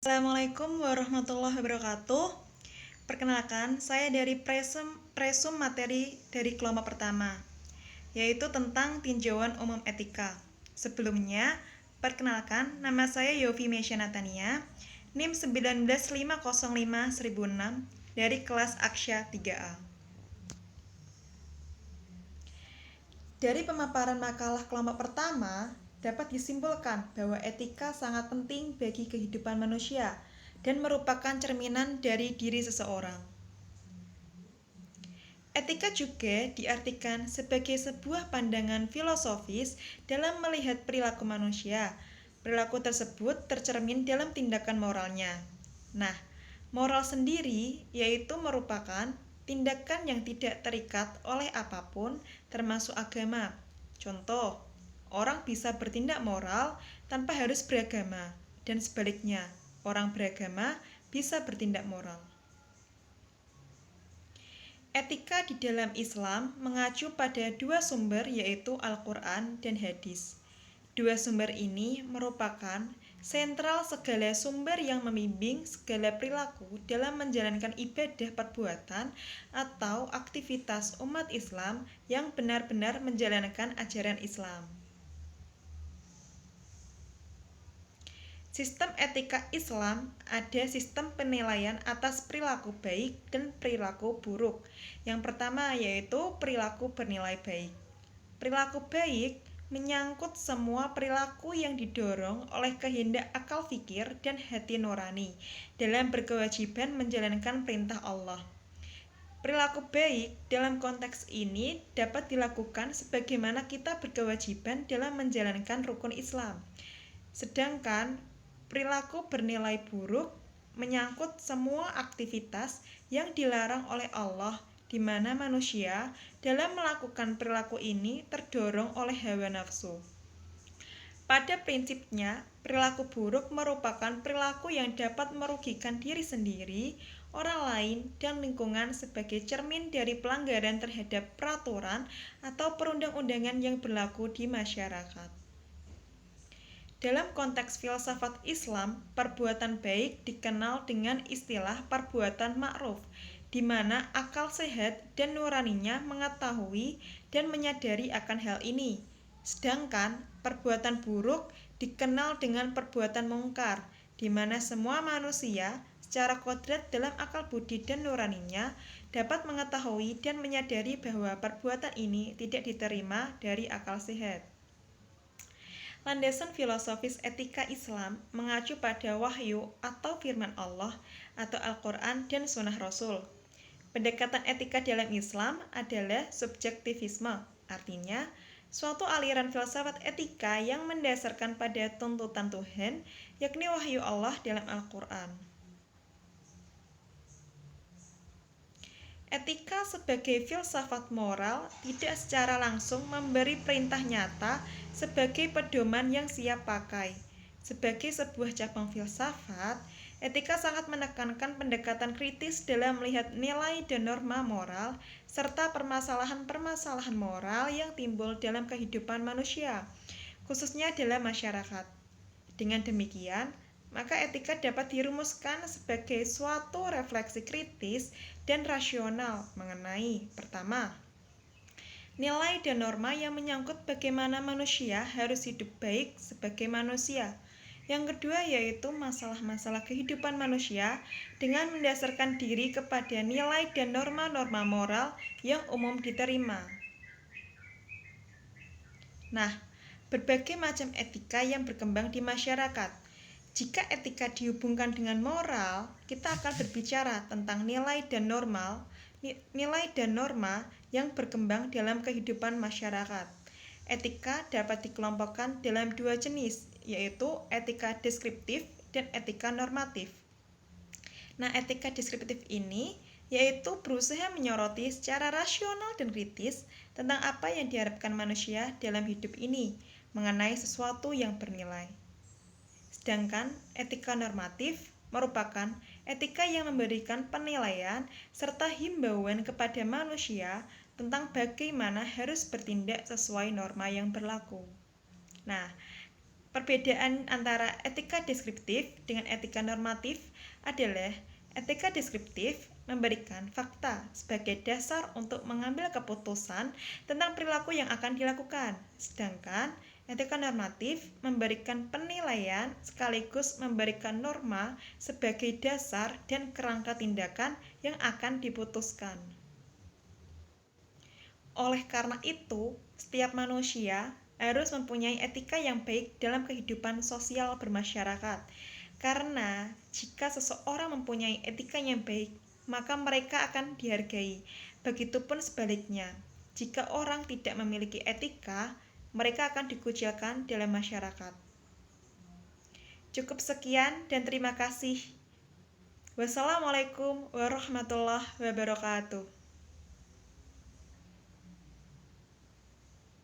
Assalamualaikum warahmatullahi wabarakatuh. Perkenalkan, saya dari Presum materi dari kelompok pertama, yaitu tentang tinjauan umum etika. Sebelumnya, perkenalkan, nama saya Yofi Mesya Natania, NIM 19505-1006 dari kelas Aksya 3A. Dari pemaparan makalah kelompok pertama, dapat disimpulkan bahwa etika sangat penting bagi kehidupan manusia dan merupakan cerminan dari diri seseorang. Etika juga diartikan sebagai sebuah pandangan filosofis dalam melihat perilaku manusia. Perilaku tersebut tercermin dalam tindakan moralnya. Nah, moral sendiri yaitu merupakan tindakan yang tidak terikat oleh apapun, termasuk agama. Contoh, orang bisa bertindak moral tanpa harus beragama, dan sebaliknya, orang beragama bisa bertindak moral. Etika di dalam Islam mengacu pada dua sumber, yaitu Al-Quran dan hadis. Dua sumber ini merupakan sentral segala sumber yang membimbing segala perilaku dalam menjalankan ibadah perbuatan atau aktivitas umat Islam yang benar-benar menjalankan ajaran Islam. Sistem etika Islam ada sistem penilaian atas perilaku baik dan perilaku buruk. Yang pertama yaitu perilaku bernilai baik. Perilaku baik menyangkut semua perilaku yang didorong oleh kehendak akal fikir dan hati nurani dalam berkewajiban menjalankan perintah Allah. Perilaku baik dalam konteks ini dapat dilakukan sebagaimana kita berkewajiban dalam menjalankan rukun Islam. Sedangkan perilaku bernilai buruk menyangkut semua aktivitas yang dilarang oleh Allah, di mana manusia dalam melakukan perilaku ini terdorong oleh hawa nafsu. Pada prinsipnya, perilaku buruk merupakan perilaku yang dapat merugikan diri sendiri, orang lain, dan lingkungan sebagai cermin dari pelanggaran terhadap peraturan atau perundang-undangan yang berlaku di masyarakat. Dalam konteks filsafat Islam, perbuatan baik dikenal dengan istilah perbuatan ma'ruf, di mana akal sehat dan nuraninya mengetahui dan menyadari akan hal ini. Sedangkan perbuatan buruk dikenal dengan perbuatan mungkar, di mana semua manusia secara kodrat dalam akal budi dan nuraninya dapat mengetahui dan menyadari bahwa perbuatan ini tidak diterima dari akal sehat. Landasan filosofis etika Islam mengacu pada wahyu atau firman Allah atau Al-Quran dan Sunnah Rasul. Pendekatan etika dalam Islam adalah subjektivisme, artinya suatu aliran filsafat etika yang mendasarkan pada tuntutan Tuhan, yakni wahyu Allah dalam Al-Quran. Etika sebagai filsafat moral tidak secara langsung memberi perintah nyata sebagai pedoman yang siap pakai. Sebagai sebuah cabang filsafat, etika sangat menekankan pendekatan kritis dalam melihat nilai dan norma moral serta permasalahan-permasalahan moral yang timbul dalam kehidupan manusia, khususnya dalam masyarakat. Dengan demikian, maka etika dapat dirumuskan sebagai suatu refleksi kritis dan rasional mengenai pertama, nilai dan norma yang menyangkut bagaimana manusia harus hidup baik sebagai manusia. Yang kedua yaitu masalah-masalah kehidupan manusia dengan mendasarkan diri kepada nilai dan norma-norma moral yang umum diterima. Nah, berbagai macam etika yang berkembang di masyarakat. Jika etika dihubungkan dengan moral, kita akan berbicara tentang nilai dan norma yang berkembang dalam kehidupan masyarakat. Etika dapat dikelompokkan dalam dua jenis, yaitu etika deskriptif dan etika normatif. Nah, etika deskriptif ini yaitu berusaha menyoroti secara rasional dan kritis tentang apa yang diharapkan manusia dalam hidup ini mengenai sesuatu yang bernilai. Sedangkan etika normatif merupakan etika yang memberikan penilaian serta himbauan kepada manusia tentang bagaimana harus bertindak sesuai norma yang berlaku. Nah, Perbedaan antara etika deskriptif dengan etika normatif adalah etika deskriptif memberikan fakta sebagai dasar untuk mengambil keputusan tentang perilaku yang akan dilakukan, sedangkan etika normatif memberikan penilaian sekaligus memberikan norma sebagai dasar dan kerangka tindakan yang akan diputuskan. Oleh karena itu, setiap manusia harus mempunyai etika yang baik dalam kehidupan sosial bermasyarakat. Karena jika seseorang mempunyai etika yang baik, maka mereka akan dihargai. Begitupun sebaliknya, jika orang tidak memiliki etika, mereka akan dikucilkan dalam masyarakat. Cukup sekian dan terima kasih. Wassalamualaikum warahmatullahi wabarakatuh.